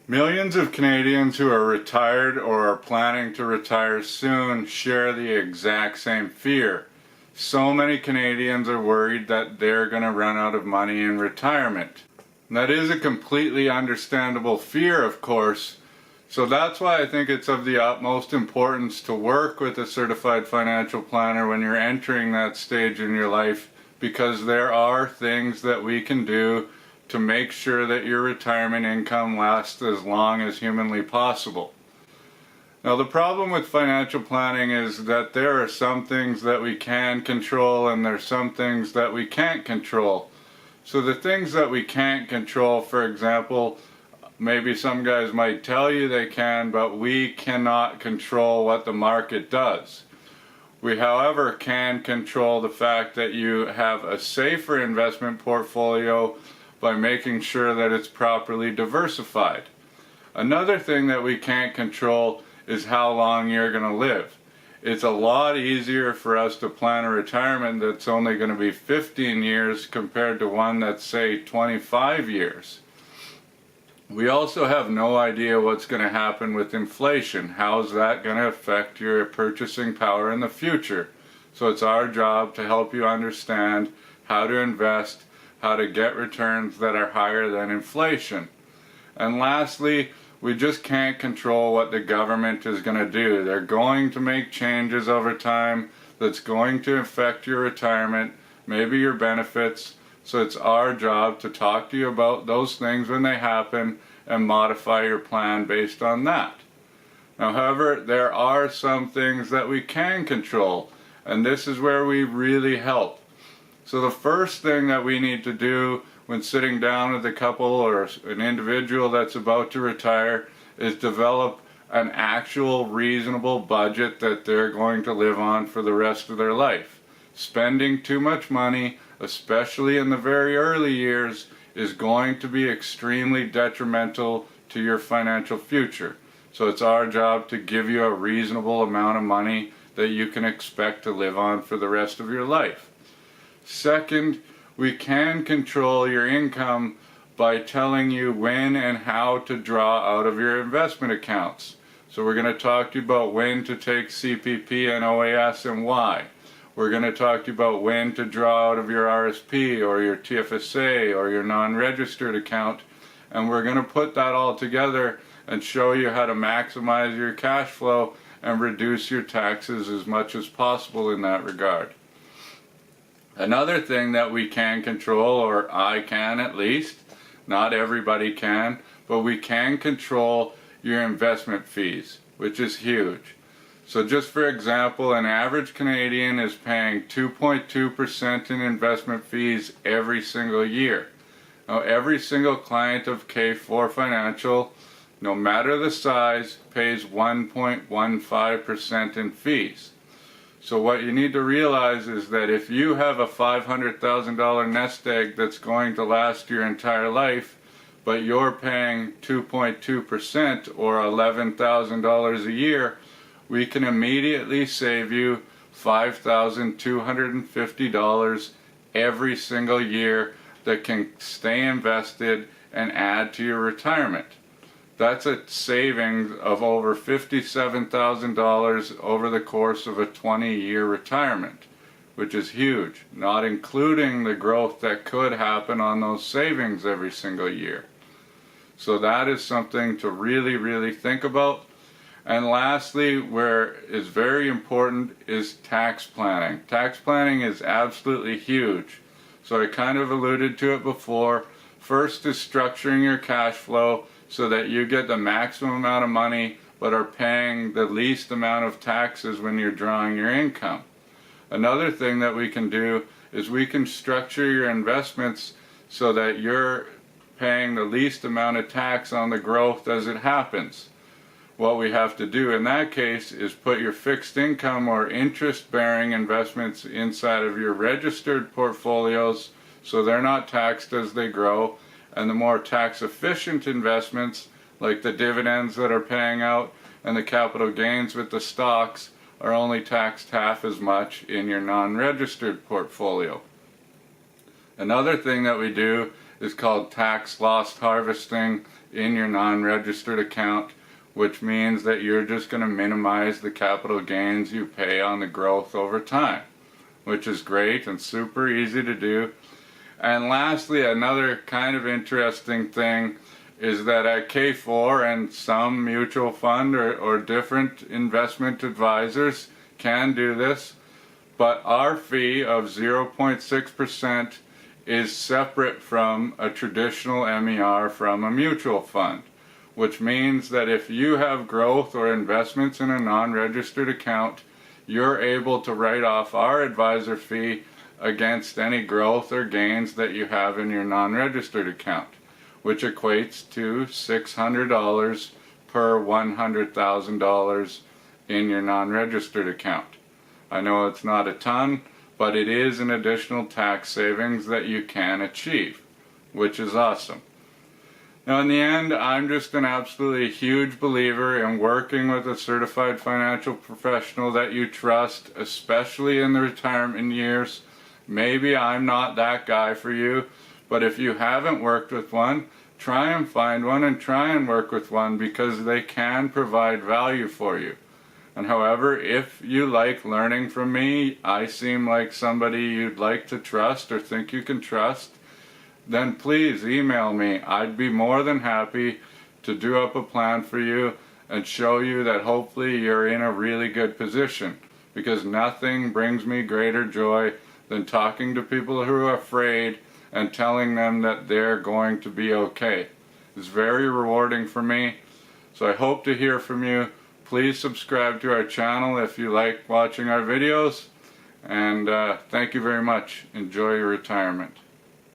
Millions of Canadians who are retired or are planning to retire soon share the exact same fear. So many Canadians are worried that they're going to run out of money in retirement. And that is a completely understandable fear, of course. So that's why I think it's of the utmost importance to work with a certified financial planner when you're entering that stage in your life, because there are things that we can do to make sure that your retirement income lasts as long as humanly possible. Now, the problem with financial planning is that there are some things that we can control and there's some things that we can't control. So the things that we can't control, for example, maybe some guys might tell you they can, but we cannot control what the market does. We, however, can control the fact that you have a safer investment portfolio by making sure that it's properly diversified. Another thing that we can't control is how long you're going to live. It's a lot easier for us to plan a retirement that's only going to be 15 years compared to one that's, say, 25 years. We also have no idea what's going to happen with inflation. How's that going to affect your purchasing power in the future? So it's our job to help you understand how to invest, how to get returns that are higher than inflation. And lastly, we just can't control what the government is going to do. They're going to make changes over time that's going to affect your retirement, maybe your benefits. So it's our job to talk to you about those things when they happen and modify your plan based on that. Now, however, there are some things that we can control, and this is where we really help. So the first thing that we need to do when sitting down with a couple or an individual that's about to retire is develop an actual reasonable budget that they're going to live on for the rest of their life. Spending too much money, especially in the very early years, is going to be extremely detrimental to your financial future. So it's our job to give you a reasonable amount of money that you can expect to live on for the rest of your life. Second, we can control your income by telling you when and how to draw out of your investment accounts. So we're going to talk to you about when to take CPP and OAS and why. We're going to talk to you about when to draw out of your RSP or your TFSA or your non-registered account. And we're going to put that all together and show you how to maximize your cash flow and reduce your taxes as much as possible in that regard. Another thing that we can control, or I can at least, not everybody can, but we can control your investment fees, which is huge. So just for example, an average Canadian is paying 2.2% in investment fees every single year. Now, every single client of K4 Financial, no matter the size, pays 1.15% in fees. So what you need to realize is that if you have a $500,000 nest egg that's going to last your entire life, but you're paying 2.2% or $11,000 a year, we can immediately save you $5,250 every single year that can stay invested and add to your retirement. That's a savings of over $57,000 over the course of a 20-year retirement, which is huge, not including the growth that could happen on those savings every single year. So that is something to really, really think about. And lastly, where is very important is tax planning. Tax planning is absolutely huge. So I kind of alluded to it before. First is structuring your cash flow so that you get the maximum amount of money but are paying the least amount of taxes when you're drawing your income. Another thing that we can do is we can structure your investments so that you're paying the least amount of tax on the growth as it happens. What we have to do in that case is put your fixed income or interest-bearing investments inside of your registered portfolios so they're not taxed as they grow, and the more tax-efficient investments, like the dividends that are paying out and the capital gains with the stocks, are only taxed half as much in your non-registered portfolio. Another thing that we do is called tax loss harvesting in your non-registered account, which means that you're just going to minimize the capital gains you pay on the growth over time, which is great and super easy to do. And lastly, another kind of interesting thing is that at K4 and some mutual fund or different investment advisors can do this, but our fee of 0.6% is separate from a traditional MER from a mutual fund, which means that if you have growth or investments in a non-registered account, you're able to write off our advisor fee against any growth or gains that you have in your non-registered account, which equates to $600 per $100,000 in your non-registered account. I know it's not a ton, but it is an additional tax savings that you can achieve, which is awesome. Now in the end, I'm just an absolutely huge believer in working with a certified financial professional that you trust, especially in the retirement years. Maybe I'm not that guy for you, but if you haven't worked with one, try and find one and try and work with one, because they can provide value for you. And however, if you like learning from me, I seem like somebody you'd like to trust or think you can trust, then please email me. I'd be more than happy to do up a plan for you and show you that hopefully you're in a really good position, because nothing brings me greater joy than talking to people who are afraid and telling them that they're going to be okay. It's very rewarding for me. So I hope to hear from you. Please subscribe to our channel if you like watching our videos. And thank you very much. Enjoy your retirement.